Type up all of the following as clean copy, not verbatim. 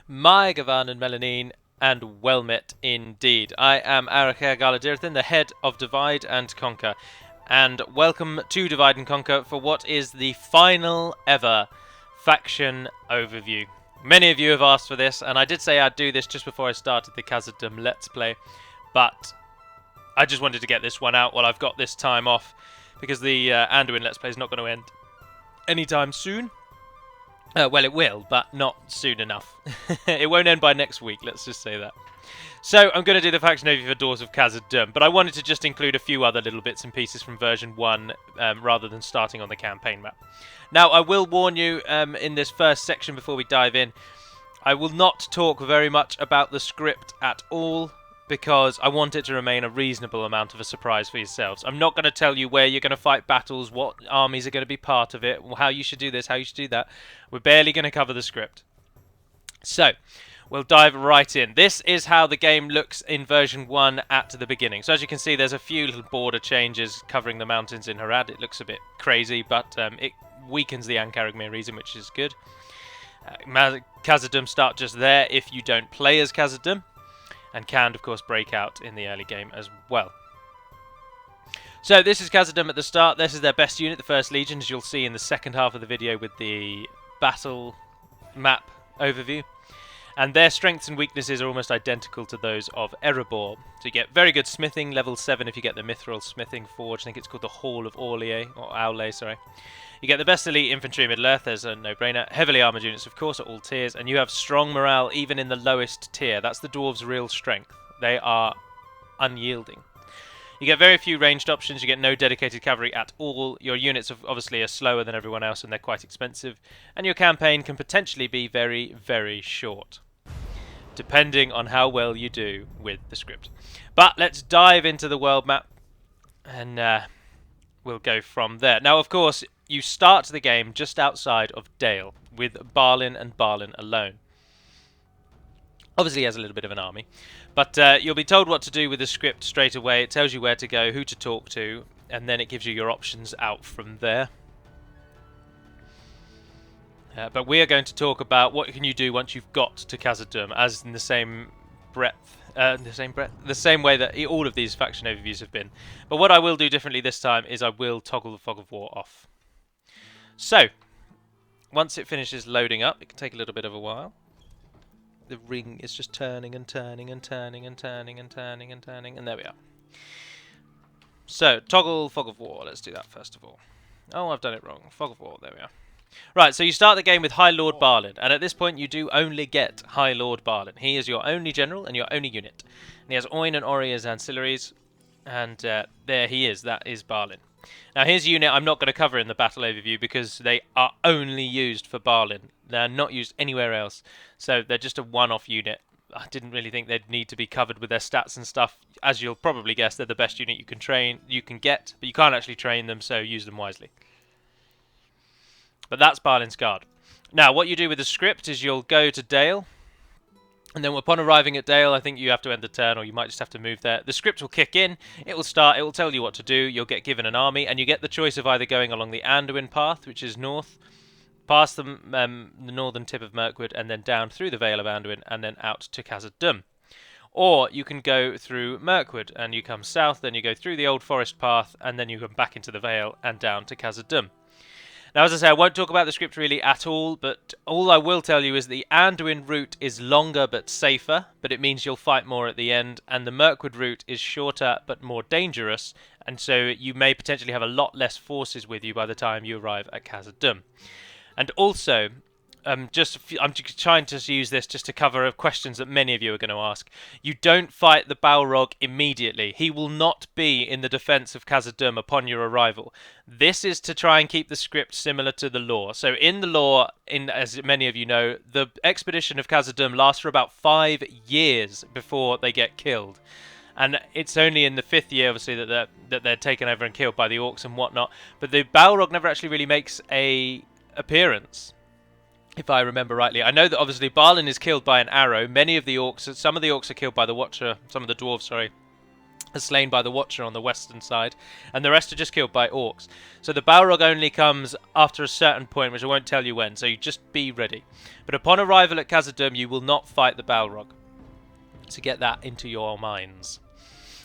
My Gavan and Melanine, and well met indeed. I am Arachîr Galudirithon, the head of Divide and Conquer, and welcome to Divide and Conquer for what is the final ever faction overview. Many of you have asked for this, and I did say I'd do this just before I started the Khazad-dum Let's Play, but I just wanted to get this one out while I've got this time off, because the Anduin Let's Play is not going to end anytime soon. Well, it will, but not soon enough. It won't end by next week, let's just say that. So, I'm going to do the faction overview for Dwarves of Khazad-dûm, but I wanted to just include a few other little bits and pieces from version 1, rather than starting on the campaign map. Now, I will warn you, in this first section before we dive in, I will not talk very much about the script at all, because I want it to remain a reasonable amount of a surprise for yourselves. I'm not going to tell you where you're going to fight battles, what armies are going to be part of it, how you should do this, how you should do that. We're barely going to cover the script. So, we'll dive right in. This is how the game looks in version 1 at the beginning. So as you can see, there's a few little border changes covering the mountains in Harad. It looks a bit crazy, but it weakens the Ankh-Araghmir region, which is good. Khazad-dum start just there if you don't play as Khazad-dum, and can, of course, break out in the early game as well. So this is Khazad-dum at the start. This is their best unit, the 1st Legion, as you'll see in the second half of the video with the battle map overview. And their strengths and weaknesses are almost identical to those of Erebor. So you get very good smithing, level 7 if you get the Mithril Smithing Forge. I think it's called the Hall of Orlais, or Aulais, sorry. You get the best elite infantry Middle-earth, there's a no-brainer. Heavily armoured units, of course, at all tiers. And you have strong morale even in the lowest tier. That's the dwarves' real strength. They are unyielding. You get very few ranged options. You get no dedicated cavalry at all. Your units obviously are slower than everyone else, and they're quite expensive. And your campaign can potentially be very, very short, depending on how well you do with the script. But let's dive into the world map, and we'll go from there. Now, of course, you start the game just outside of Dale, with Balin and Balin alone. Obviously, he has a little bit of an army, but you'll be told what to do with the script straight away. It tells you where to go, who to talk to, and then it gives you your options out from there. But we are going to talk about what can you do once you've got to Khazad-dum, as in the same breadth, the same way that all of these faction overviews have been. But what I will do differently this time is I will toggle the Fog of War off. So, once it finishes loading up, it can take a little bit of a while. The ring is just turning and turning and turning and turning and turning and turning, and there we are. So, toggle Fog of War. Let's do that first of all. Oh, I've done it wrong. Fog of War, there we are. Right, so you start the game with High Lord Balin, and at this point you do only get High Lord Balin. He is your only general and your only unit. And he has Oin and Ori as ancillaries, and there he is. That is Balin. Now his unit I'm not going to cover in the battle overview because they are only used for Balin. They're not used anywhere else, so they're just a one-off unit. I didn't really think they'd need to be covered with their stats and stuff. As you'll probably guess, they're the best unit you can get, but you can't actually train them, so use them wisely. But that's Balin's Guard. Now, what you do with the script is you'll go to Dale, and then upon arriving at Dale, I think you have to end the turn, or you might just have to move there. The script will kick in, it will start, it will tell you what to do, you'll get given an army, and you get the choice of either going along the Anduin path, which is north, past the northern tip of Mirkwood, and then down through the Vale of Anduin, and then out to Khazad-dum. Or you can go through Mirkwood, and you come south, then you go through the Old Forest path, and then you come back into the Vale, and down to Khazad-dum. Now, as I say, I won't talk about the script really at all, but all I will tell you is the Anduin route is longer but safer, but it means you'll fight more at the end, and the Mirkwood route is shorter but more dangerous, and so you may potentially have a lot less forces with you by the time you arrive at Khazad-dum. And also, I'm trying to use this just to cover questions that many of you are going to ask. You don't fight the Balrog immediately. He will not be in the defense of Khazad-dum upon your arrival. This is to try and keep the script similar to the lore. So in the lore, as many of you know, the expedition of Khazad-dum lasts for about 5 years before they get killed. And it's only in the 5th year, obviously, that they're taken over and killed by the orcs and whatnot. But the Balrog never actually really makes a appearance, if I remember rightly. I know that obviously Balin is killed by an arrow. Some of the orcs are killed by the Watcher, some of the dwarves, sorry, are slain by the Watcher on the western side, and the rest are just killed by orcs. So the Balrog only comes after a certain point, which I won't tell you when, so you just be ready. But upon arrival at Khazad-dum, you will not fight the Balrog. To get that into your minds.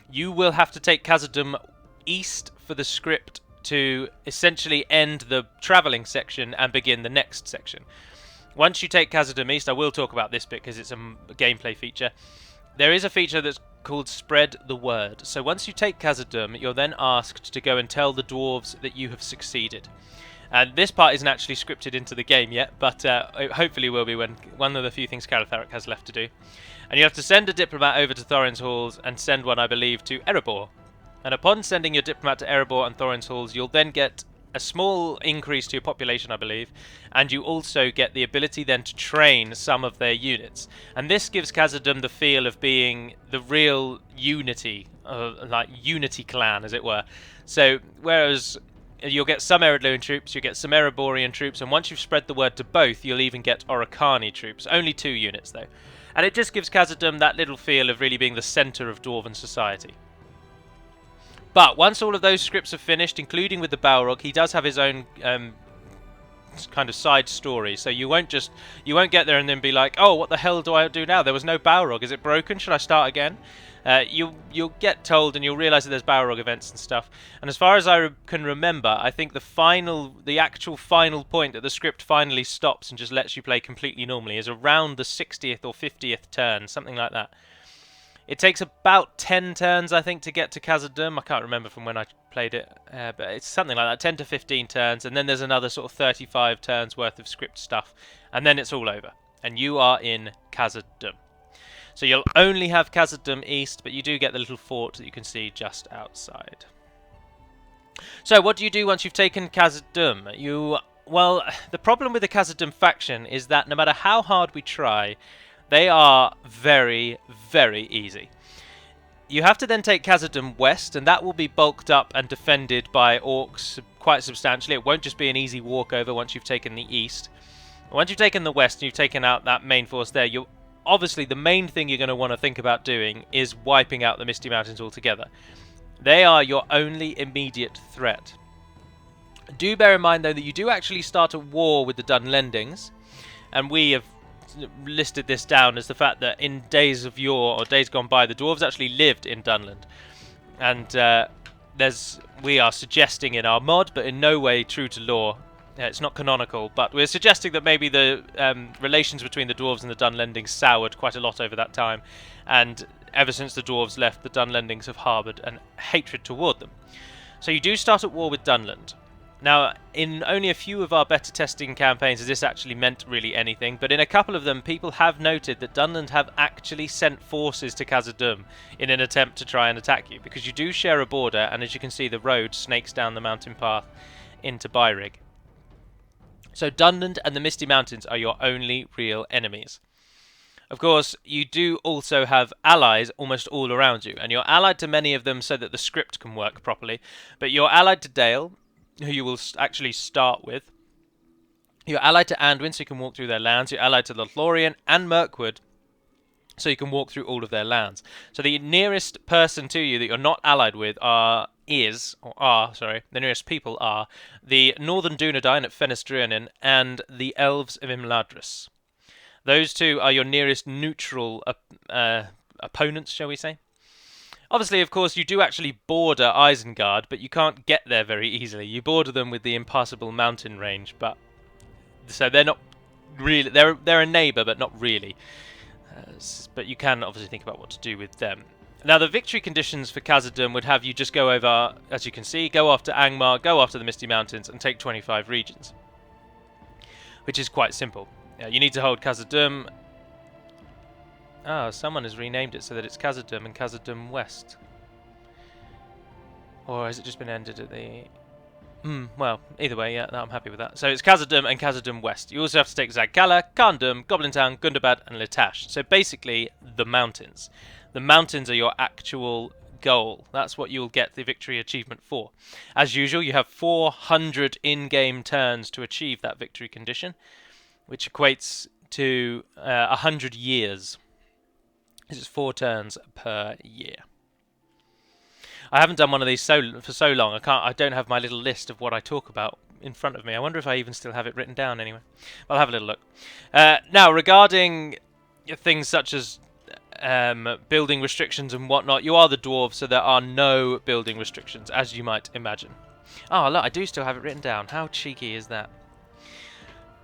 You will have to take Khazad-dum east for the script to essentially end the travelling section and begin the next section. Once you take Khazad-dum east, I will talk about this bit because it's a gameplay feature. There is a feature that's called Spread the Word. So once you take Khazad-dum, you're then asked to go and tell the dwarves that you have succeeded. And this part isn't actually scripted into the game yet, but it hopefully will be when one of the few things Caratharik has left to do. And you have to send a diplomat over to Thorin's Halls and send one, I believe, to Erebor. And upon sending your diplomat to Erebor and Thorin's Halls, you'll then get a small increase to your population, I believe, and you also get the ability then to train some of their units. And this gives Khazad-dum the feel of being the real unity, like unity clan, as it were. So, whereas you'll get some Eredluan troops, you'll get some Ereborian troops, and once you've spread the word to both, you'll even get Oricani troops. Only 2 units, though. And it just gives Khazad-dum that little feel of really being the centre of Dwarven society. But once all of those scripts are finished, including with the Balrog, he does have his own kind of side story. So you won't get there and then be like, oh, what the hell do I do now? There was no Balrog. Is it broken? Should I start again? You'll get told and you'll realise that there's Balrog events and stuff. And as far as I can remember, I think the actual final point that the script finally stops and just lets you play completely normally is around the 60th or 50th turn, something like that. It takes about 10 turns, I think, to get to Khazad-dum. I can't remember from when I played it, but it's something like that, 10 to 15 turns, and then there's another sort of 35 turns worth of script stuff, and then it's all over, and you are in Khazad-dum. So you'll only have Khazad-dum east, but you do get the little fort that you can see just outside. So what do you do once you've taken Khazad-dum? Well, the problem with the Khazad-dum faction is that no matter how hard we try, they are very, very easy. You have to then take Khazad-dum west, and that will be bulked up and defended by orcs quite substantially. It won't just be an easy walkover once you've taken the east. Once you've taken the west and you've taken out that main force there, obviously the main thing you're going to want to think about doing is wiping out the Misty Mountains altogether. They are your only immediate threat. Do bear in mind, though, that you do actually start a war with the Dunlendings, and we have listed this down as the fact that in days of yore, or days gone by, the dwarves actually lived in Dunland, and we are suggesting in our mod, but in no way true to lore, it's not canonical, but we're suggesting that maybe the relations between the dwarves and the Dunlendings soured quite a lot over that time, and ever since the dwarves left, the Dunlendings have harboured a hatred toward them. So you do start at war with Dunland. Now, in only a few of our beta testing campaigns has this actually meant really anything, but in a couple of them, people have noted that Dunland have actually sent forces to Khazad-dum in an attempt to try and attack you, because you do share a border, and as you can see, the road snakes down the mountain path into Bairig. So Dunland and the Misty Mountains are your only real enemies. Of course, you do also have allies almost all around you, and you're allied to many of them so that the script can work properly, but you're allied to Dale, who you will actually start with. You're allied to Anduin, so you can walk through their lands. You're allied to Lothlorien and Mirkwood, so you can walk through all of their lands. So the nearest person to you that you're not allied with the nearest people are the Northern Dunedain at Fenestrionin and the Elves of Imladris. Those two are your nearest neutral opponents, shall we say. Obviously, of course, you do actually border Isengard, but you can't get there very easily. You border them with the impassable mountain range, but so they're not really. They're a neighbour, but not really. But you can obviously think about what to do with them. Now, the victory conditions for Khazad-dum would have you just go over, as you can see, go after Angmar, go after the Misty Mountains, and take 25 regions, which is quite simple. You need to hold Khazad-dum. Someone has renamed it so that it's Khazad-dum and Khazad-dum West. Or has it just been ended at the... well, either way, yeah, I'm happy with that. So it's Khazad-dum and Khazad-dum West. You also have to take Zagkala, Kharndum, Goblin Town, Gundabad, and Litash. So basically, the mountains. The mountains are your actual goal. That's what you'll get the victory achievement for. As usual, you have 400 in-game turns to achieve that victory condition, which equates to 100 years. This is 4 turns per year. I haven't done one of these for so long. I don't have my little list of what I talk about in front of me. I wonder if I even still have it written down anyway. I'll have a little look. Now, regarding things such as building restrictions and whatnot, you are the dwarves, so there are no building restrictions, as you might imagine. Oh, look, I do still have it written down. How cheeky is that?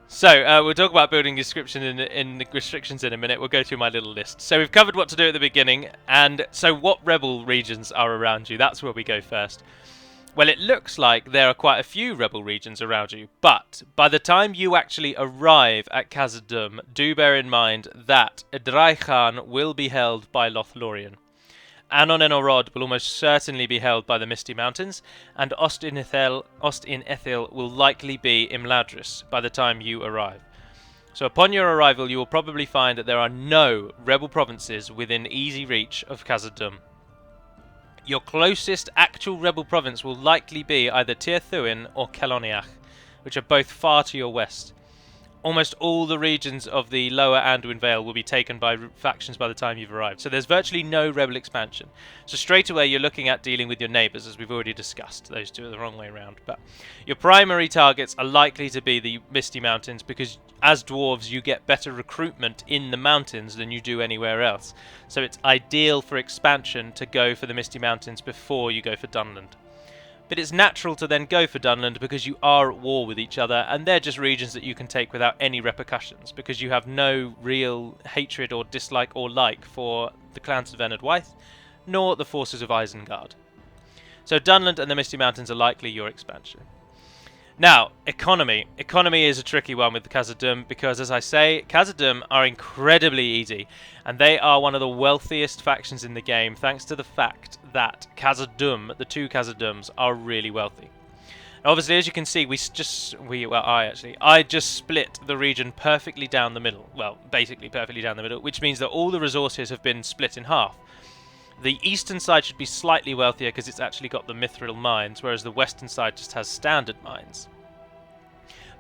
So, we'll talk about building in restrictions in a minute. We'll go through my little list. So we've covered what to do at the beginning, and so what rebel regions are around you? That's where we go first. Well, it looks like there are quite a few rebel regions around you, but by the time you actually arrive at Khazad-dum, do bear in mind that Edraichán will be held by Lothlorien. Anon and Orod will almost certainly be held by the Misty Mountains, and Ost in Ithil will likely be Imladris by the time you arrive. So upon your arrival, you will probably find that there are no rebel provinces within easy reach of Khazad-dum. Your closest actual rebel province will likely be either Tir Thuin or Keloniach, which are both far to your west. Almost all the regions of the lower Anduin Vale will be taken by factions by the time you've arrived, so there's virtually no rebel expansion. So straight away you're looking at dealing with your neighbours, as we've already discussed. Those two are the wrong way around. But your primary targets are likely to be the Misty Mountains, because as dwarves you get better recruitment in the mountains than you do anywhere else. So it's ideal for expansion to go for the Misty Mountains before you go for Dunland. But it's natural to then go for Dunland because you are at war with each other, and they're just regions that you can take without any repercussions, because you have no real hatred or dislike or like for the clans of Enard Wyth, nor the forces of Isengard. So Dunland and the Misty Mountains are likely your expansion. Now, economy. Economy is a tricky one with Khazad-dum because, as I say, Khazad-dum are incredibly easy, and they are one of the wealthiest factions in the game thanks to the fact that Khazad-dum, the two Khazad-dums, are really wealthy. Obviously, as you can see, I just split the region perfectly down the middle. Well, basically perfectly down the middle, which means that all the resources have been split in half. The eastern side should be slightly wealthier because it's actually got the mithril mines, whereas the western side just has standard mines.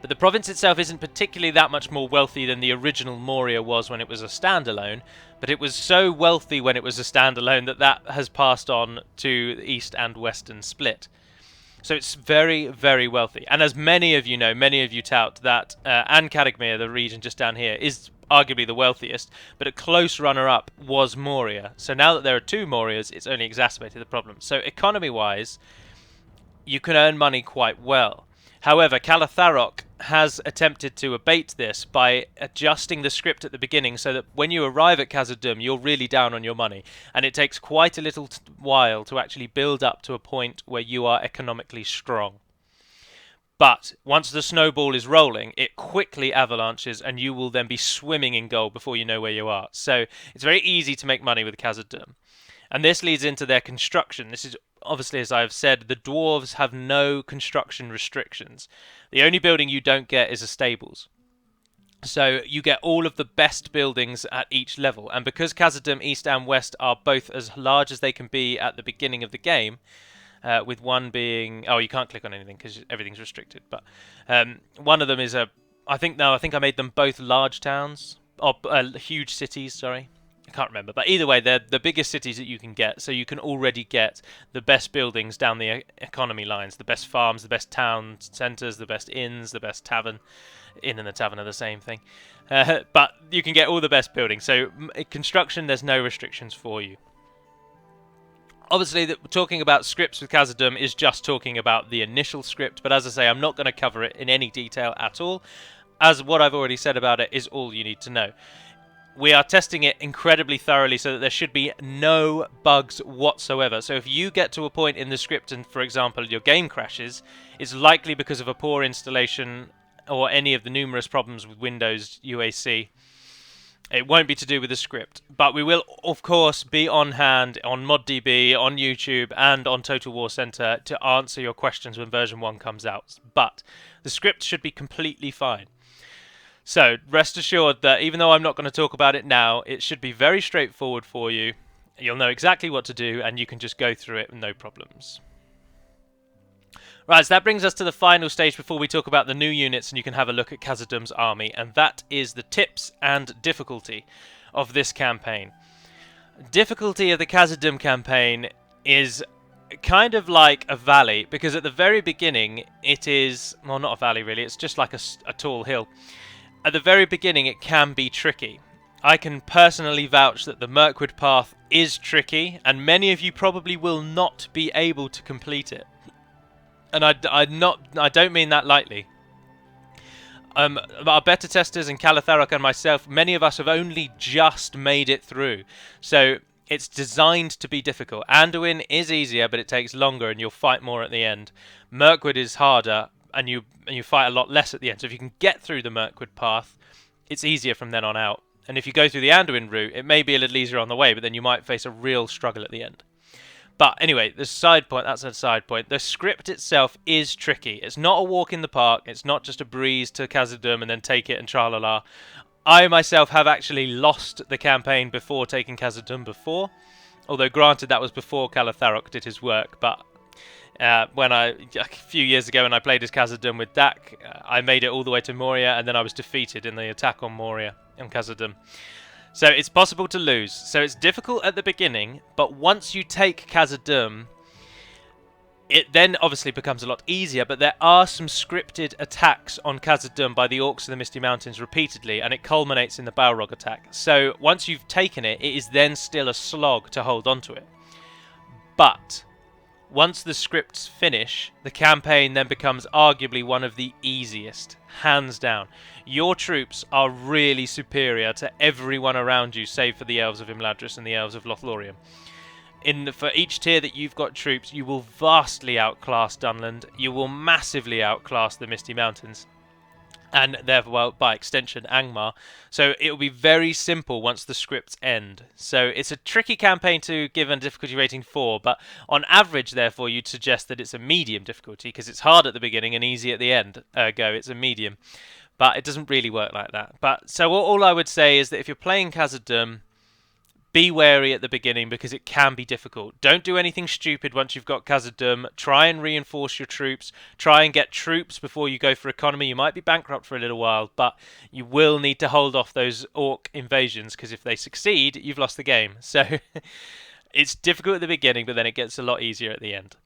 But the province itself isn't particularly that much more wealthy than the original Moria was when it was a standalone, but it was so wealthy when it was a standalone that has passed on to the east and western split. So it's very, very wealthy. And as many of you know, many of you tout that An-Kadagmir, the region just down here, is arguably the wealthiest, but a close runner-up was Moria. So now that there are two Morias, it's only exacerbated the problem. So economy-wise, you can earn money quite well. However, Calatharok has attempted to abate this by adjusting the script at the beginning so that when you arrive at Khazad-dum, you're really down on your money, and it takes quite a little while to actually build up to a point where you are economically strong. But once the snowball is rolling, it quickly avalanches, and you will then be swimming in gold before you know where you are. So it's very easy to make money with Khazad-dum. And this leads into their construction. This is obviously, as I have said, the dwarves have no construction restrictions. The only building you don't get is a stables. So you get all of the best buildings at each level. And because Khazad-dum East and West are both as large as they can be at the beginning of the game, with one being... Oh, you can't click on anything because everything's restricted. But one of them is I think I made them both large towns. Or huge cities, sorry. I can't remember. But either way, they're the biggest cities that you can get. So you can already get the best buildings down the economy lines. The best farms, the best town centres, the best inns, the best tavern. Inn and the tavern are the same thing. But you can get all the best buildings. So construction, there's no restrictions for you. Obviously, talking about scripts with Khazad-dum is just talking about the initial script, but as I say, I'm not going to cover it in any detail at all, as what I've already said about it is all you need to know. We are testing it incredibly thoroughly so that there should be no bugs whatsoever. So if you get to a point in the script and, for example, your game crashes, it's likely because of a poor installation or any of the numerous problems with Windows UAC. It won't be to do with the script, but we will, of course, be on hand on ModDB, on YouTube, and on Total War Center to answer your questions when version 1 comes out. But the script should be completely fine. So, rest assured that even though I'm not going to talk about it now, it should be very straightforward for you. You'll know exactly what to do, and you can just go through it with no problems. Right, so that brings us to the final stage before we talk about the new units and you can have a look at Khazad-dum's army, and that is the tips and difficulty of this campaign. Difficulty of the Khazad-dum campaign is kind of like a valley, because at the very beginning it is, well, not a valley really, it's just like a tall hill. At the very beginning it can be tricky. I can personally vouch that the Mirkwood path is tricky, and many of you probably will not be able to complete it. And I don't mean that lightly. Our beta testers and Calatharok and myself, many of us have only just made it through. So it's designed to be difficult. Anduin is easier, but it takes longer and you'll fight more at the end. Mirkwood is harder and you fight a lot less at the end. So if you can get through the Mirkwood path, it's easier from then on out. And if you go through the Anduin route, it may be a little easier on the way, but then you might face a real struggle at the end. But anyway, the side point, that's a side point. The script itself is tricky. It's not a walk in the park. It's not just a breeze to Khazad-dum and then take it and tra-la-la. I myself have actually lost the campaign before taking Khazad-dum before. Although granted that was before Calatharok did his work. But a few years ago when I played as Khazad-dum with Dak, I made it all the way to Moria and then I was defeated in the attack on Moria and Khazad-dum. So it's possible to lose. So it's difficult at the beginning, but once you take Khazad-dum, it then obviously becomes a lot easier, but there are some scripted attacks on Khazad-dum by the Orcs of the Misty Mountains repeatedly, and it culminates in the Balrog attack. So once you've taken it, it is then still a slog to hold onto it. But once the scripts finish, the campaign then becomes arguably one of the easiest, hands down. Your troops are really superior to everyone around you, save for the Elves of Imladris and the Elves of Lothlorien. For each tier that you've got troops, you will vastly outclass Dunland, you will massively outclass the Misty Mountains, and therefore, well, by extension, Angmar. So it will be very simple once the scripts end. So it's a tricky campaign to give a difficulty rating 4, but on average, therefore, you'd suggest that it's a medium difficulty, because it's hard at the beginning and easy at the end. Ergo, it's a medium. But it doesn't really work like that. But so all I would say is that if you're playing Khazad-dum, be wary at the beginning because it can be difficult. Don't do anything stupid once you've got Khazad-dum. Try and reinforce your troops. Try and get troops before you go for economy. You might be bankrupt for a little while, but you will need to hold off those Orc invasions because if they succeed, you've lost the game. So it's difficult at the beginning, but then it gets a lot easier at the end.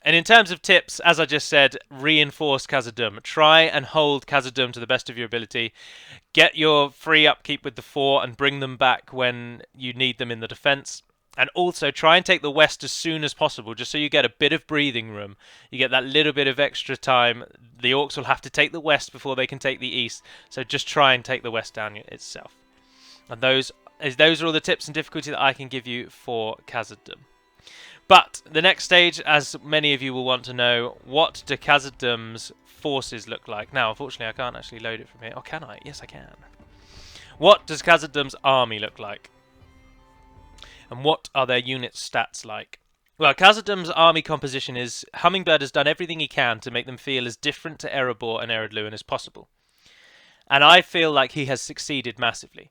And in terms of tips, as I just said, reinforce Khazad-dum. Try and hold Khazad-dum to the best of your ability. Get your free upkeep with the 4 and bring them back when you need them in the defense. And also try and take the west as soon as possible, just so you get a bit of breathing room. You get that little bit of extra time. The Orcs will have to take the west before they can take the east, so just try and take the west down itself. And those are all the tips and difficulty that I can give you for Khazad-dum. But the next stage, as many of you will want to know, what do Khazad-dum's forces look like? Now, unfortunately, I can't actually load it from here. Oh, can I? Yes, I can. What does Khazad-dum's army look like? And what are their unit stats like? Well, Khazad-dum's army composition is Hummingbird has done everything he can to make them feel as different to Erebor and Ered-Luin as possible. And I feel like he has succeeded massively.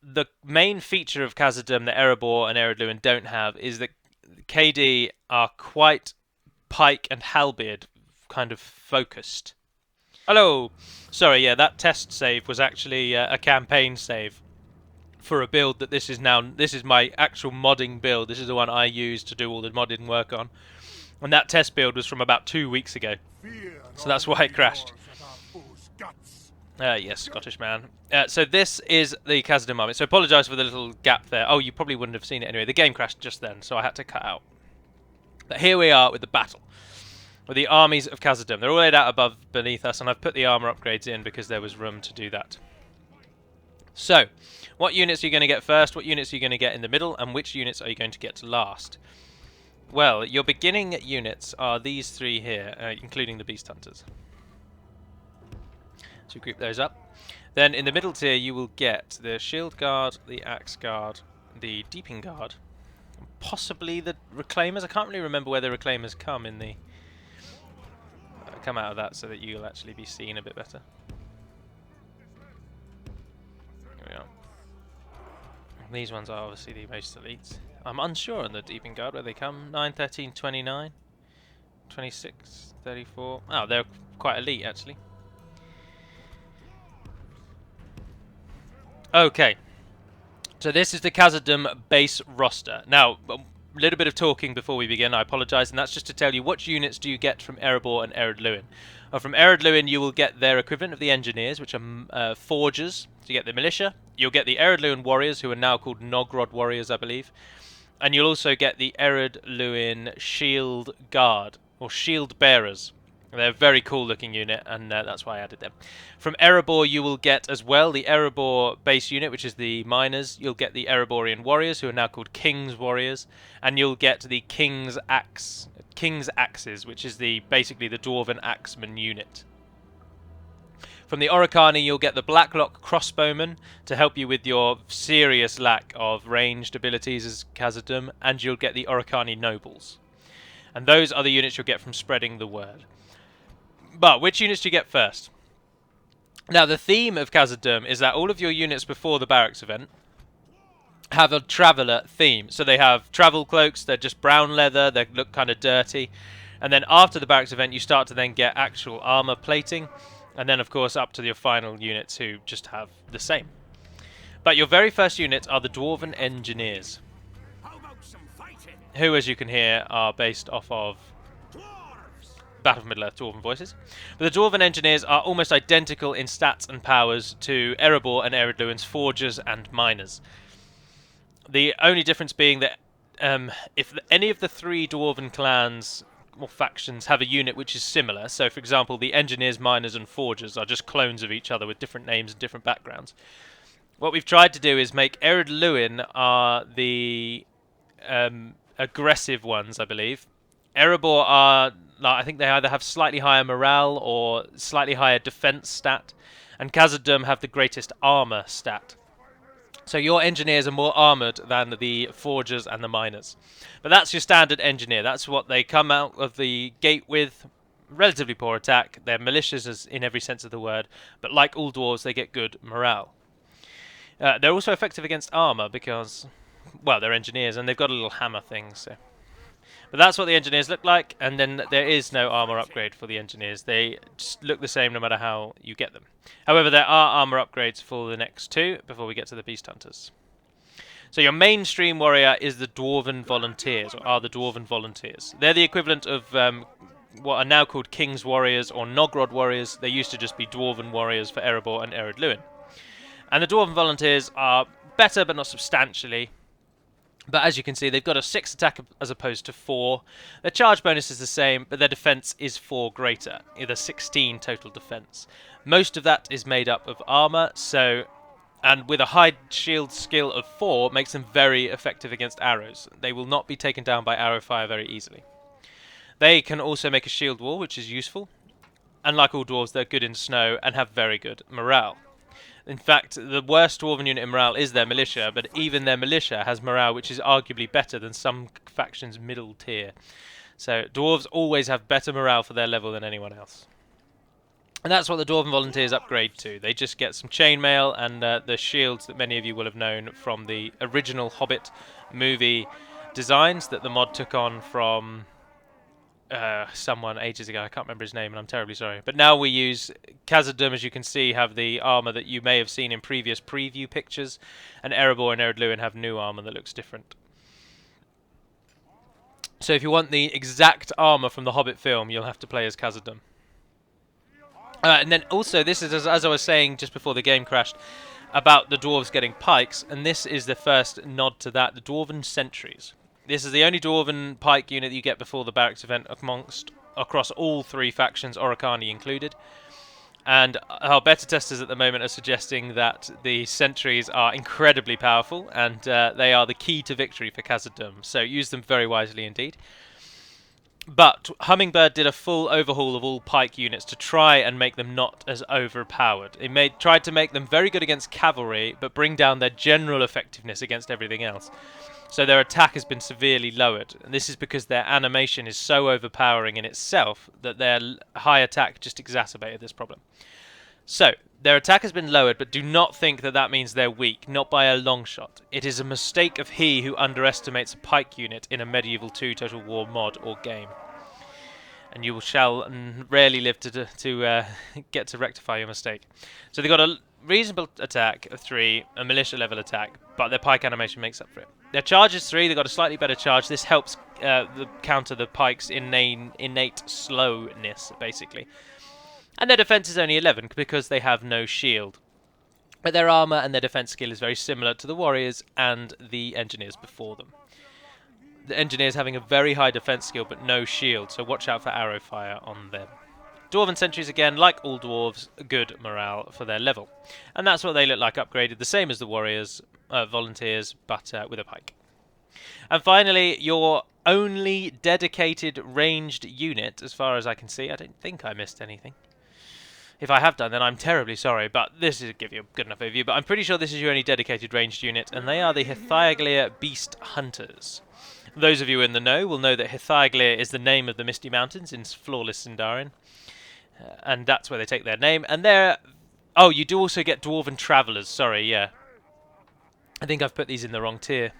The main feature of Khazad-dum that Erebor and Ered-Luin don't have is that KD are quite pike and halberd kind of focused. Hello! Sorry, yeah, that test save was actually a campaign save for a build that this is my actual modding build. This is the one I use to do all the modding work on. And that test build was from about 2 weeks ago. So that's why it crashed. Yes, Scottish man. So this is the Khazad-dum army. So apologise for the little gap there. Oh, you probably wouldn't have seen it anyway. The game crashed just then, so I had to cut out. But here we are with the battle. With the armies of Khazad-dum. They're all laid out above beneath us, and I've put the armour upgrades in because there was room to do that. So, what units are you going to get first? What units are you going to get in the middle? And which units are you going to get last? Well, your beginning units are these 3 here, including the Beast Hunters. So group those up. Then in the middle tier you will get the Shield Guard, the Axe Guard, the Deeping Guard, and possibly the Reclaimers. I can't really remember where the Reclaimers come in the... come out of that so that you'll actually be seen a bit better. Here we are. These ones are obviously the most elite. I'm unsure on the Deeping Guard where they come. 9, 13, 29, 26, 34. Oh, they're quite elite actually. Okay, so this is the Khazad-dum base roster. Now, little bit of talking before we begin, I apologise, and that's just to tell you what units do you get from Erebor and Ered Luin. From Ered Luin you will get their equivalent of the Engineers, which are Forgers. So you get the Militia. You'll get the Ered Luin Warriors, who are now called Nogrod Warriors, I believe. And you'll also get the Ered Luin Shield Guard, or Shield Bearers. They're a very cool looking unit, and that's why I added them. From Erebor you will get as well the Erebor base unit, which is the Miners. You'll get the Ereborian Warriors, who are now called King's Warriors. And you'll get the King's Axes, which is basically the Dwarven Axeman unit. From the Oricani you'll get the Blacklock Crossbowmen to help you with your serious lack of ranged abilities as Khazad-dum, and you'll get the Oricani Nobles. And those are the units you'll get from spreading the word. But which units do you get first? Now, the theme of Khazad-dum is that all of your units before the barracks event have a traveller theme. So they have travel cloaks, they're just brown leather, they look kind of dirty. And then after the barracks event, you start to then get actual armour plating. And then, of course, up to your final units who just have the same. But your very first units are the Dwarven Engineers, who, as you can hear, are based off of Battle of Middle-earth Dwarven voices. But the Dwarven Engineers are almost identical in stats and powers to Erebor and Ered Luin's Forgers and Miners. The only difference being that if any of the three Dwarven clans or factions have a unit which is similar, so for example the Engineers, Miners and Forgers are just clones of each other with different names and different backgrounds, what we've tried to do is make Ered Luin are the aggressive ones, I believe. Erebor are, I think they either have slightly higher morale or slightly higher defense stat, and Khazad-dum have the greatest armor stat. So your engineers are more armored than the forgers and the miners. But that's your standard engineer. That's what they come out of the gate with. Relatively poor attack. They're malicious in every sense of the word, but like all dwarves, they get good morale. They're also effective against armor because, well, they're engineers and they've got a little hammer thing, so... But that's what the engineers look like, and then there is no armor upgrade for the engineers. They just look the same no matter how you get them. However, there are armor upgrades for the next two before we get to the Beast Hunters. So your mainstream warrior is the Dwarven Volunteers, or are the Dwarven Volunteers. They're the equivalent of what are now called King's Warriors or Nogrod Warriors. They used to just be Dwarven Warriors for Erebor and Ered Luin. And the Dwarven Volunteers are better, but not substantially. But as you can see, they've got a 6 attack as opposed to 4. Their charge bonus is the same, but their defense is 4 greater, either 16 total defense. Most of that is made up of armor, and with a high shield skill of 4, makes them very effective against arrows. They will not be taken down by arrow fire very easily. They can also make a shield wall, which is useful. And like all dwarves, they're good in snow and have very good morale. In fact, the worst dwarven unit in morale is their militia, but even their militia has morale which is arguably better than some factions' middle tier. So dwarves always have better morale for their level than anyone else. And that's what the Dwarven Volunteers upgrade to. They just get some chainmail and the shields that many of you will have known from the original Hobbit movie designs that the mod took on from... someone ages ago. I can't remember his name and I'm terribly sorry. But now we use Khazad-dum, as you can see, have the armor that you may have seen in previous preview pictures, and Erebor and Ered Luin have new armor that looks different. So if you want the exact armor from the Hobbit film, you'll have to play as Khazad-dum. And then also, this is, as I was saying just before the game crashed, about the dwarves getting pikes, and this is the first nod to that, the Dwarven Sentries. This is the only Dwarven pike unit that you get before the barracks event across all three factions, Oricani included. And our beta testers at the moment are suggesting that the sentries are incredibly powerful, and they are the key to victory for Khazad-dum, so use them very wisely indeed. But Hummingbird did a full overhaul of all pike units to try and make them not as overpowered. It tried to make them very good against cavalry, but bring down their general effectiveness against everything else. So their attack has been severely lowered, and this is because their animation is so overpowering in itself that their high attack just exacerbated this problem. So, their attack has been lowered, but do not think that that means they're weak, not by a long shot. It is a mistake of he who underestimates a pike unit in a Medieval 2 Total War mod or game. And you shall rarely live to get to rectify your mistake. So they've got a reasonable attack of 3, a militia level attack, but their pike animation makes up for it. Their charge is 3, they've got a slightly better charge. This helps counter the pike's innate slowness, basically. And their defense is only 11 because they have no shield. But their armor and their defense skill is very similar to the warriors and the engineers before them. The engineers having a very high defense skill but no shield, so watch out for arrow fire on them. Dwarven sentries, again, like all dwarves, good morale for their level. And that's what they look like upgraded, the same as the warriors, volunteers, but with a pike. And finally, your only dedicated ranged unit, as far as I can see. I don't think I missed anything. If I have done, then I'm terribly sorry, but this is give you a good enough overview. But I'm pretty sure this is your only dedicated ranged unit, and they are the Hithaeglir Beast Hunters. Those of you in the know will know that Hithaeglir is the name of the Misty Mountains in flawless Sindarin. And that's where they take their name. And they're... Oh, you do also get Dwarven Travellers. Sorry, yeah. I think I've put these in the wrong tier.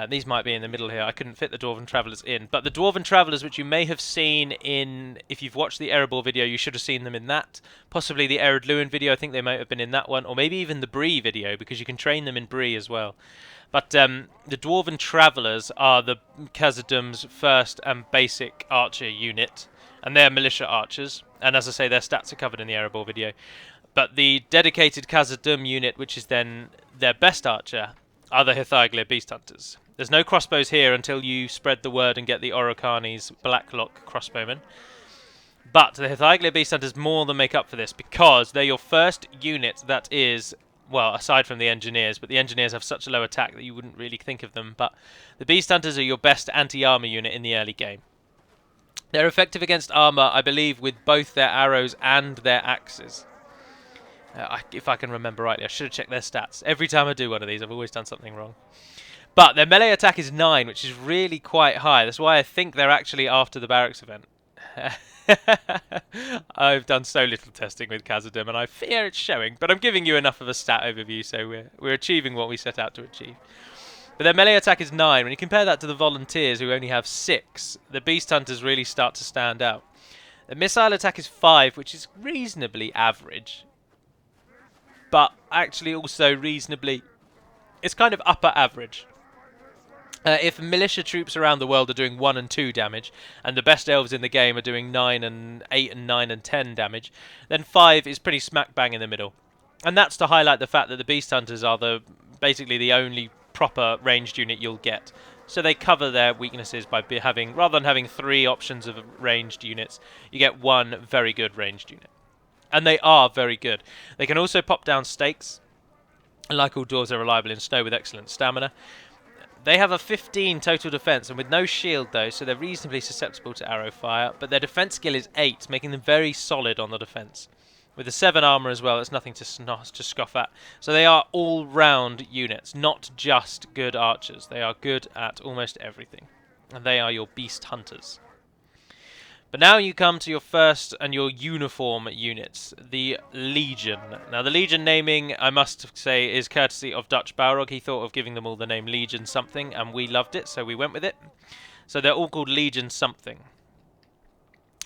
These might be in the middle here. I couldn't fit the Dwarven Travellers in. But the Dwarven Travellers, which you may have seen in... If you've watched the Erebor video, you should have seen them in that. Possibly the Ered Luin video. I think they might have been in that one. Or maybe even the Bree video, because you can train them in Bree as well. But the Dwarven Travellers are the Khazad-dûm's first and basic archer unit. And they're militia archers. And as I say, their stats are covered in the Erebor video. But the dedicated Khazad-dûm unit, which is then their best archer, are the Hithaeglir Beast Hunters. There's no crossbows here until you spread the word and get the Orokhani's Blacklock crossbowmen. But the Hithaeglir Beast Hunters more than make up for this, because they're your first unit that is, well, aside from the engineers, but the engineers have such a low attack that you wouldn't really think of them. But the Beast Hunters are your best anti-armor unit in the early game. They're effective against armor, I believe, with both their arrows and their axes. If I can remember rightly, I should have checked their stats. Every time I do one of these, I've always done something wrong. But their melee attack is 9, which is really quite high. That's why I think they're actually after the barracks event. I've done so little testing with Khazad-dûm, and I fear it's showing. But I'm giving you enough of a stat overview, so we're achieving what we set out to achieve. But their melee attack is 9. When you compare that to the volunteers, who only have 6, the Beast Hunters really start to stand out. The missile attack is 5, which is reasonably average. But actually also reasonably... It's kind of upper average. If militia troops around the world are doing 1 and 2 damage, and the best elves in the game are doing 9 and 8 and 9 and 10 damage, then 5 is pretty smack bang in the middle. And that's to highlight the fact that the Beast Hunters are basically the only proper ranged unit you'll get. So they cover their weaknesses by having, rather than having 3 options of ranged units, you get 1 very good ranged unit. And they are very good. They can also pop down stakes. And like all dwarves, they're reliable in snow with excellent stamina. They have a 15 total defense, and with no shield though, so they're reasonably susceptible to arrow fire. But their defense skill is 8, making them very solid on the defense. With the 7 armor as well, that's nothing to scoff at. So they are all-round units, not just good archers. They are good at almost everything. And they are your Beast Hunters. But now you come to your first and your uniform units, the Legion. Now the Legion naming, I must say, is courtesy of Dutch Balrog. He thought of giving them all the name Legion something, and we loved it, so we went with it. So they're all called Legion something.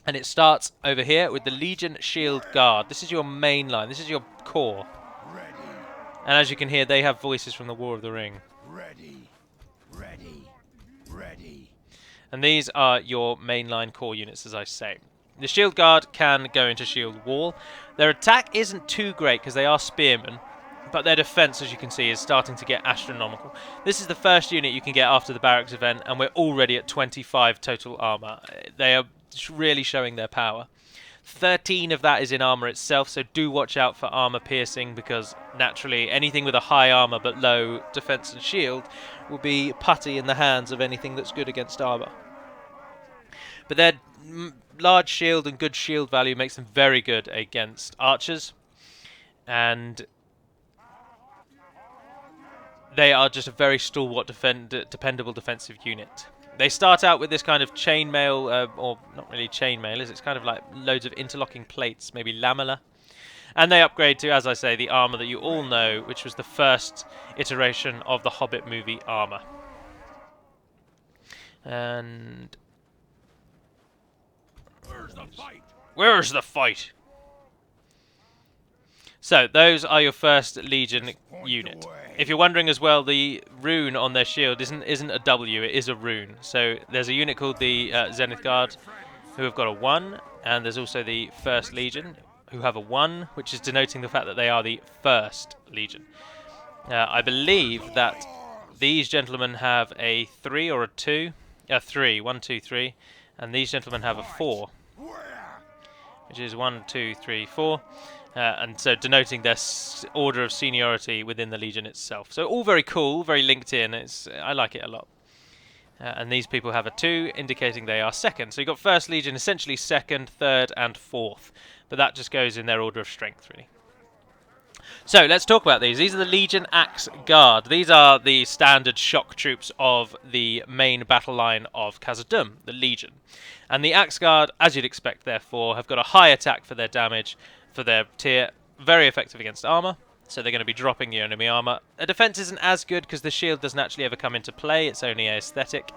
And it starts over here with the Legion Shield Guard. This is your main line. This is your core. Ready. And as you can hear, they have voices from the War of the Ring. Ready. Ready. Ready. And these are your mainline core units, as I say. The Shield Guard can go into Shield Wall. Their attack isn't too great because they are spearmen, but their defense, as you can see, is starting to get astronomical. This is the first unit you can get after the barracks event, and we're already at 25 total armor. They are really showing their power. 13 of that is in armor itself, so do watch out for armor piercing, because naturally anything with a high armor but low defense and shield will be putty in the hands of anything that's good against armor. But their large shield and good shield value makes them very good against archers, and they are just a very stalwart, dependable defensive unit. They start out with this kind of chainmail, or not really chainmail, it's kind of like loads of interlocking plates, maybe lamella. And they upgrade to, as I say, the armor that you all know, which was the first iteration of the Hobbit movie armor. And... Where's the fight? Where's the fight? So those are your first Legion unit. If you're wondering as well, the rune on their shield isn't a W, it is a rune. So there's a unit called the Zenith Guard who have got a 1, and there's also the First Legion who have a 1, which is denoting the fact that they are the First Legion. I believe that these gentlemen have a 3 or a 2, a 3, 1, 2, 3, and these gentlemen have a 4, which is 1, 2, 3, 4. And so denoting their order of seniority within the Legion itself. So all very cool, very linked in. I like it a lot. And these people have a 2, indicating they are second. So you've got First Legion, essentially second, third, and fourth. But that just goes in their order of strength, really. So let's talk about these. These are the Legion Axe Guard. These are the standard shock troops of the main battle line of Khazad-dum, the Legion. And the Axe Guard, as you'd expect, therefore, have got a high attack for their damage, for their tier, very effective against armor, so they're going to be dropping the enemy armor. A defense isn't as good because the shield doesn't actually ever come into play, it's only aesthetic.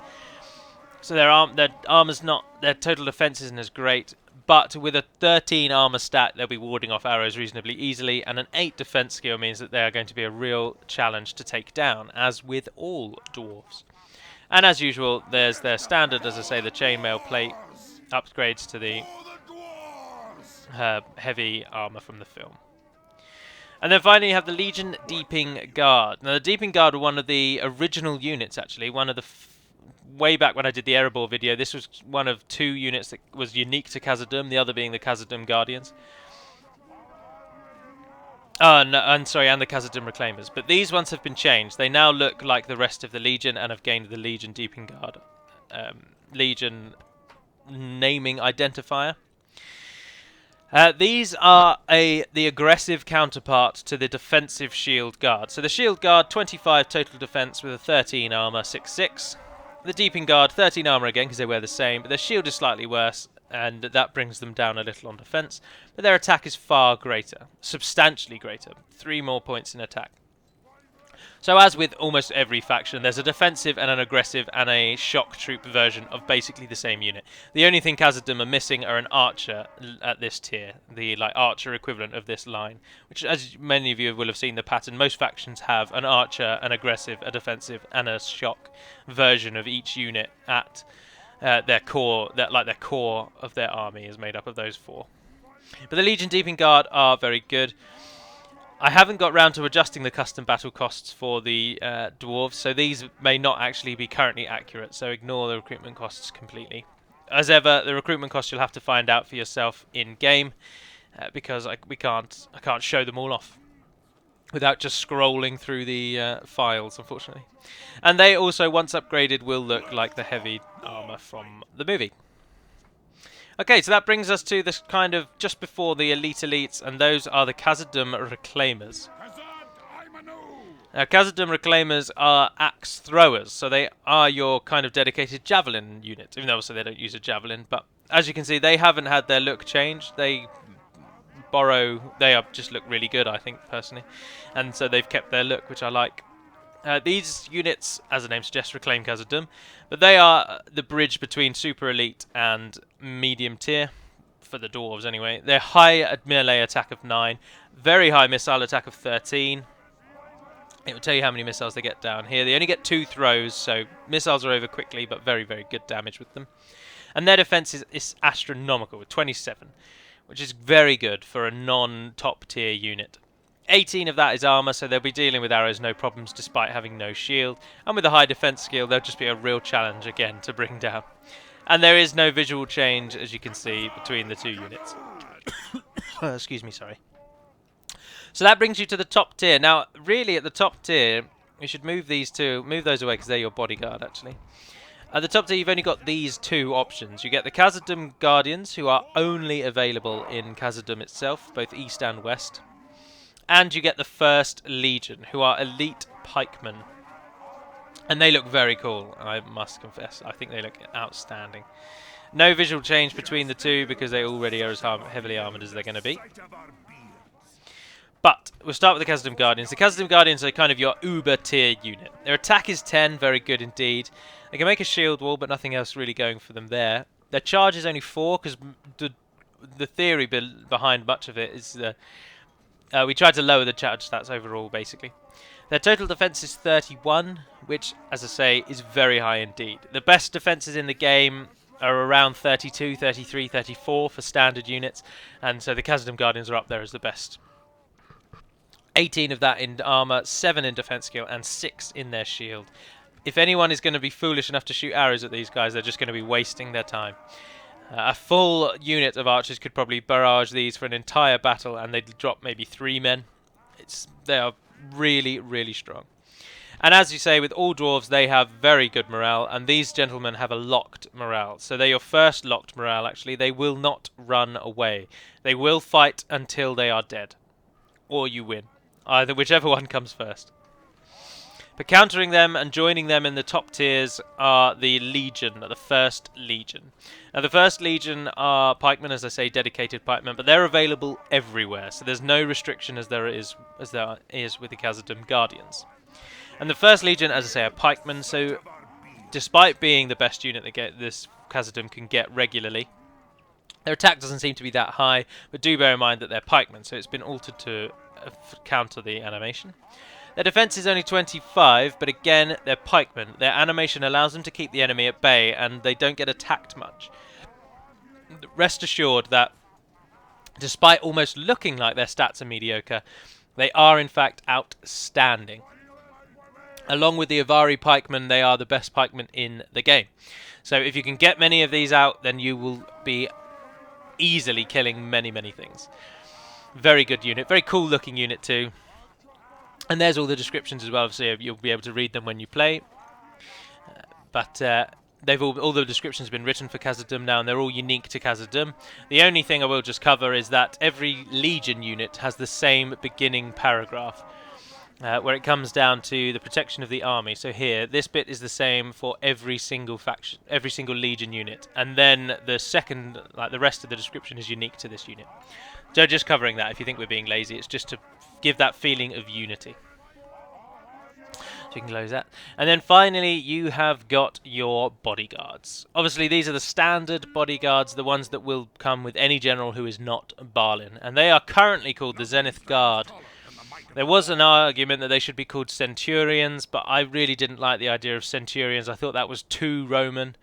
So their armor's not, their total defense isn't as great, but with a 13 armor stat, they'll be warding off arrows reasonably easily, and an 8 defense skill means that they are going to be a real challenge to take down, as with all dwarves. And as usual, there's their standard, as I say, the chainmail plate upgrades to the heavy armor from the film. And then finally you have the Legion Deeping Guard. Now the Deeping Guard were one of the original units, actually. One of the way back when I did the Erebor video, this was one of 2 units that was unique to Khazad-dum, the other being the Khazad-dum Guardians. No, and the Khazad-dum Reclaimers. But these ones have been changed. They now look like the rest of the Legion and have gained the Legion Deeping Guard Legion naming identifier. These are the aggressive counterpart to the defensive Shield Guard. So the Shield Guard, 25 total defense with a 13 armor, 6/6. The Deeping Guard, 13 armor again because they wear the same, but their shield is slightly worse, and that brings them down a little on defense. But their attack is far greater, substantially greater, 3 more points in attack. So as with almost every faction, there's a defensive and an aggressive and a shock troop version of basically the same unit. The only thing Khazad-dum are missing are an archer at this tier, the archer equivalent of this line, which, as many of you will have seen the pattern, most factions have an archer, an aggressive, a defensive, and a shock version of each unit at their core. Their core of their army is made up of those 4. But the Legion Deeping Guard are very good. I haven't got round to adjusting the custom battle costs for the dwarves, so these may not actually be currently accurate, so ignore the recruitment costs completely. As ever, the recruitment costs you'll have to find out for yourself in-game, because I can't show them all off without just scrolling through the files, unfortunately. And they also, once upgraded, will look like the heavy armor from the movie. Okay, so that brings us to this kind of just before the elite elites, and those are the Khazad-dum Reclaimers. Now, Khazad-dum Reclaimers are axe throwers, so they are your kind of dedicated javelin unit, even though also they don't use a javelin. But as you can see, they haven't had their look changed. They just look really good, I think, personally, and so they've kept their look, which I like. These units, as the name suggests, reclaim Khazad-dum, but they are the bridge between super elite and medium tier, for the dwarves anyway. They're high at melee attack of 9, very high missile attack of 13. It will tell you how many missiles they get down here. They only get 2 throws, so missiles are over quickly, but very, very good damage with them. And their defense is astronomical, with 27, which is very good for a non-top tier unit. 18 of that is armor, so they'll be dealing with arrows no problems despite having no shield. And with a high defense skill, they'll just be a real challenge again to bring down. And there is no visual change, as you can see, between the 2 units. Excuse me, sorry. So that brings you to the top tier. Now, really, at the top tier, we should move those away because they're your bodyguard, actually. At the top tier, you've only got these 2 options. You get the Khazad-dum Guardians, who are only available in Khazad-dum itself, both east and west. And you get the First Legion, who are elite pikemen. And they look very cool, I must confess. I think they look outstanding. No visual change between the 2 because they already are as heavily armoured as they're going to be. But we'll start with the Khazad-dum Guardians. The Khazad-dum Guardians are kind of your uber tier unit. Their attack is 10, very good indeed. They can make a shield wall, but nothing else really going for them there. Their charge is only 4 because the theory behind much of it is We tried to lower the charge stats overall, basically. Their total defense is 31, which, as I say, is very high indeed. The best defenses in the game are around 32, 33, 34 for standard units, and so the Khazad-dum Guardians are up there as the best. 18 of that in armor, 7 in defense skill, and 6 in their shield. If anyone is going to be foolish enough to shoot arrows at these guys, they're just going to be wasting their time. A full unit of archers could probably barrage these for an entire battle, and they'd drop maybe 3 men. They are really, really strong. And as you say, with all dwarves, they have very good morale, and these gentlemen have a locked morale. So they're your first locked morale, actually. They will not run away. They will fight until they are dead. Or you win. Either, whichever one comes first. But countering them and joining them in the top tiers are the Legion, the First Legion. Now the First Legion are pikemen, as I say, dedicated pikemen, but they're available everywhere, so there's no restriction as there is with the Khazad-dum Guardians. And the First Legion, as I say, are pikemen, so despite being the best unit that this Khazad-dum can get regularly, their attack doesn't seem to be that high, but do bear in mind that they're pikemen, so it's been altered to counter the animation. Their defense is only 25, but again, they're pikemen. Their animation allows them to keep the enemy at bay, and they don't get attacked much. Rest assured that, despite almost looking like their stats are mediocre, they are in fact outstanding. Along with the Avari pikemen, they are the best pikemen in the game. So if you can get many of these out, then you will be easily killing many, many things. Very good unit, very cool looking unit too. And there's all the descriptions as well, so you'll be able to read them when you play. But all the descriptions have been written for Khazad-dum now, and they're all unique to Khazad-dum. The only thing I will just cover is that every Legion unit has the same beginning paragraph, where it comes down to the protection of the army. So here, this bit is the same for every single faction, every single Legion unit, and then the second, like the rest of the description, is unique to this unit. So just covering that, if you think we're being lazy, it's just to give that feeling of unity. So you can close that. And then finally, you have got your bodyguards. Obviously, these are the standard bodyguards, the ones that will come with any general who is not Balin. And they are currently called the Zenith Guard. There was an argument that they should be called Centurions, but I really didn't like the idea of Centurions. I thought that was too Roman.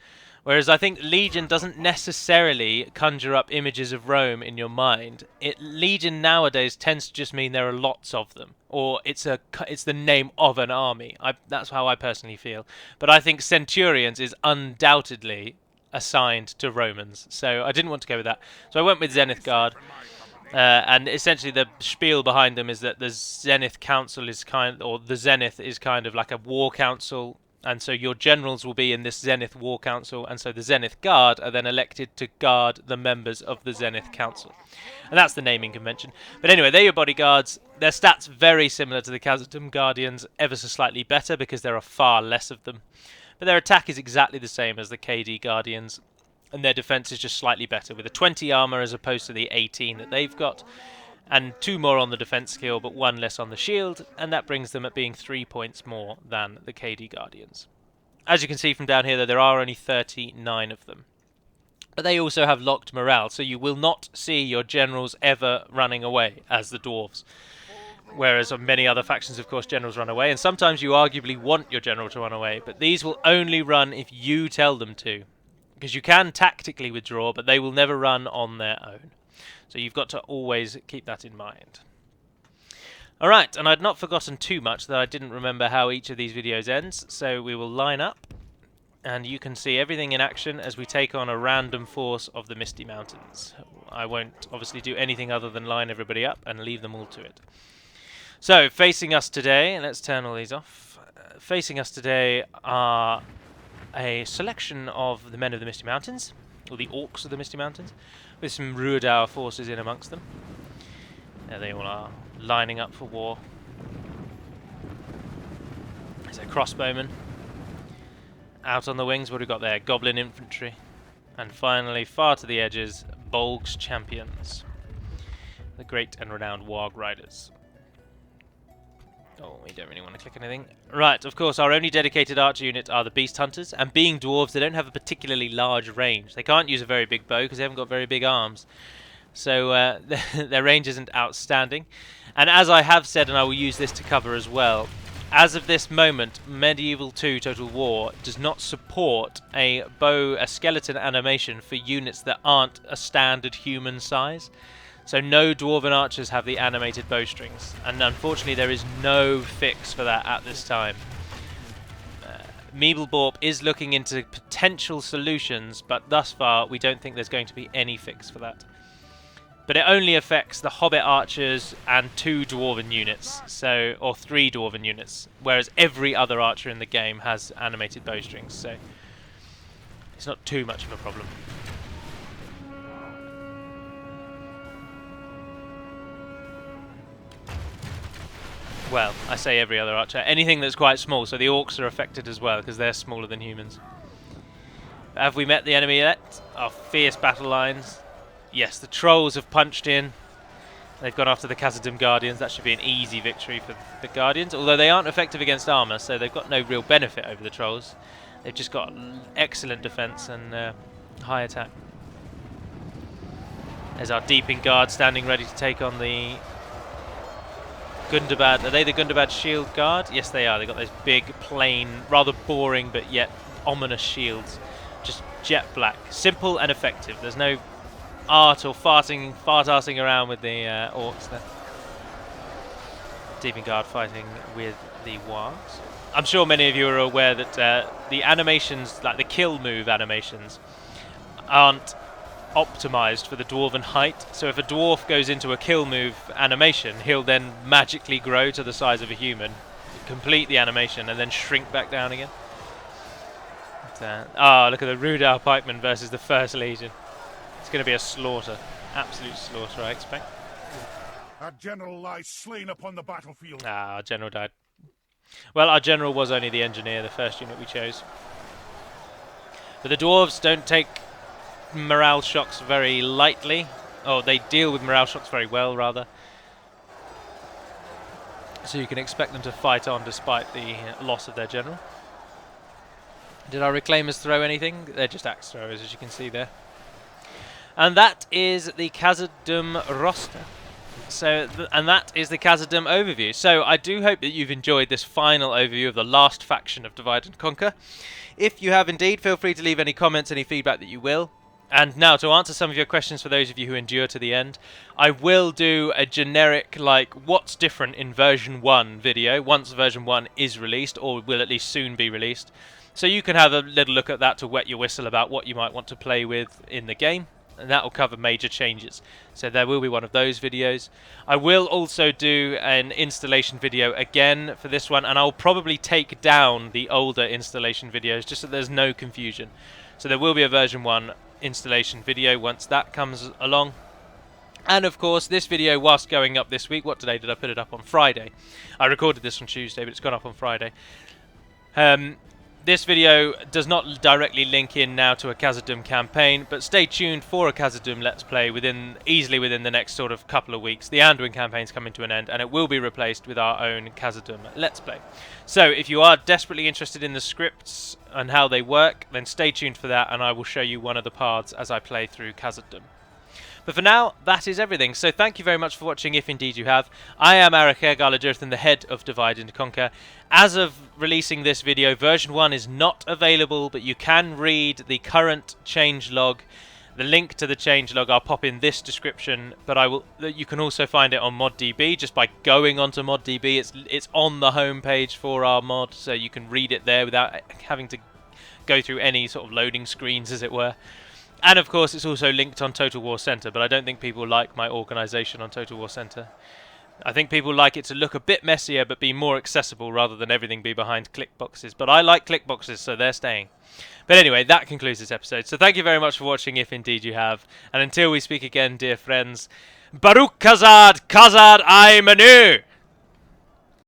Whereas I think Legion doesn't necessarily conjure up images of Rome in your mind. Legion nowadays tends to just mean there are lots of them, or it's the name of an army. That's how I personally feel. But I think Centurions is undoubtedly assigned to Romans, so I didn't want to go with that. So I went with Zenith Guard. And essentially the spiel behind them is that the Zenith Council is the Zenith is kind of like a war council, and so your generals will be in this Zenith War Council, and so the Zenith Guard are then elected to guard the members of the Zenith Council. And that's the naming convention. But anyway, they're your bodyguards. Their stats very similar to the Khazad-dum Guardians, ever so slightly better because there are far less of them. But their attack is exactly the same as the KD Guardians, and their defense is just slightly better, with a 20 armor as opposed to the 18 that they've got, and 2 more on the defense skill, but 1 less on the shield, and that brings them at being 3 points more than the KD Guardians. As you can see from down here, though, there are only 39 of them. But they also have locked morale, so you will not see your generals ever running away, as the dwarves. Whereas on many other factions, of course, generals run away, and sometimes you arguably want your general to run away, but these will only run if you tell them to. Because you can tactically withdraw, but they will never run on their own. So you've got to always keep that in mind. Alright, and I'd not forgotten too much that I didn't remember how each of these videos ends, so we will line up, and you can see everything in action as we take on a random force of the Misty Mountains. I won't obviously do anything other than line everybody up and leave them all to it. So, facing us today, let's turn all these off. Facing us today are a selection of the men of the Misty Mountains, or the Orcs of the Misty Mountains, with some Rhuideau forces in amongst them. There they all are, lining up for war. There's a crossbowman. Out on the wings, what have we got there? Goblin infantry. And finally, far to the edges, Bolg's champions. The great and renowned Warg Riders. Oh, we don't really want to click anything. Right, of course, our only dedicated archer unit are the Beast Hunters, and being dwarves, they don't have a particularly large range. They can't use a very big bow because they haven't got very big arms. so their range isn't outstanding. And as I have said, and I will use this to cover as well, as of this moment, Medieval 2 Total War does not support a skeleton animation for units that aren't a standard human size. So no Dwarven archers have the animated bowstrings, and unfortunately there is no fix for that at this time. Meebleborp is looking into potential solutions, but thus far we don't think there's going to be any fix for that. But it only affects the Hobbit archers and 2 Dwarven units, or 3 Dwarven units, whereas every other archer in the game has animated bowstrings, so it's not too much of a problem. Well, I say every other archer. Anything that's quite small, so the orcs are affected as well, because they're smaller than humans. Have we met the enemy yet? Our fierce battle lines. Yes, the trolls have punched in. They've gone after the Khazad-dum Guardians. That should be an easy victory for the Guardians, although they aren't effective against armour, so they've got no real benefit over the trolls. They've just got excellent defence and high attack. There's our Deeping Guard standing ready to take on the Gundabad. Are they the Gundabad Shield Guard? Yes, they are. They've got those big, plain, rather boring, but yet ominous shields. Just jet black. Simple and effective. There's no art or fart-arsing around with the orcs there. Deeping Guard fighting with the Dwarves. I'm sure many of you are aware that the animations, like the kill move animations, aren't optimized for the dwarven height. So if a dwarf goes into a kill move animation, he'll then magically grow to the size of a human, complete the animation, and then shrink back down again. Look at the Rudal Pikemen versus the First Legion. It's going to be a slaughter. Absolute slaughter, I expect. Our general lies slain upon the battlefield. Our general died. Well, our general was only the engineer, the first unit we chose. But the dwarves don't take morale shocks very lightly. Oh, they deal with morale shocks very well, rather. So you can expect them to fight on despite the loss of their general. Did our reclaimers throw anything? They're just axe throwers, as you can see there. And that is the Khazad-dum roster. And that is the Khazad-dum overview. So I do hope that you've enjoyed this final overview of the last faction of Divide and Conquer. If you have indeed, feel free to leave any comments, any feedback that you will. And now, to answer some of your questions for those of you who endure to the end, I will do a generic, like, what's different in version 1 video, once version 1 is released, or will at least soon be released. So you can have a little look at that to wet your whistle about what you might want to play with in the game. And that will cover major changes. So there will be one of those videos. I will also do an installation video again for this one, and I'll probably take down the older installation videos just so there's no confusion. So there will be a version 1 installation video once that comes along. And of course, this video, whilst going up this week, what day did I put it up on? Friday. I recorded this on Tuesday, but it's gone up on Friday. This video does not directly link in now to a Khazad-dum campaign, but stay tuned for a Khazad-dum Let's Play easily within the next sort of couple of weeks. The Anduin campaign's coming to an end, and it will be replaced with our own Khazad-dum Let's Play. So if you are desperately interested in the scripts and how they work, then stay tuned for that, and I will show you one of the paths as I play through Khazad-dum. But for now, that is everything. So thank you very much for watching, if indeed you have. I am Arachîr Galudirithon, the head of Divide and Conquer. As of releasing this video, version 1 is not available, but you can read the current changelog. The link to the changelog I'll pop in this description, but you can also find it on ModDB just by going onto ModDB. It's on the home page for our mod, so you can read it there without having to go through any sort of loading screens, as it were. And of course, it's also linked on Total War Center, but I don't think people like my organisation on Total War Center. I think people like it to look a bit messier, but be more accessible rather than everything be behind click boxes. But I like click boxes, so they're staying. But anyway, that concludes this episode. So thank you very much for watching, if indeed you have. And until we speak again, dear friends, Baruch Khazad, Khazad I Manu!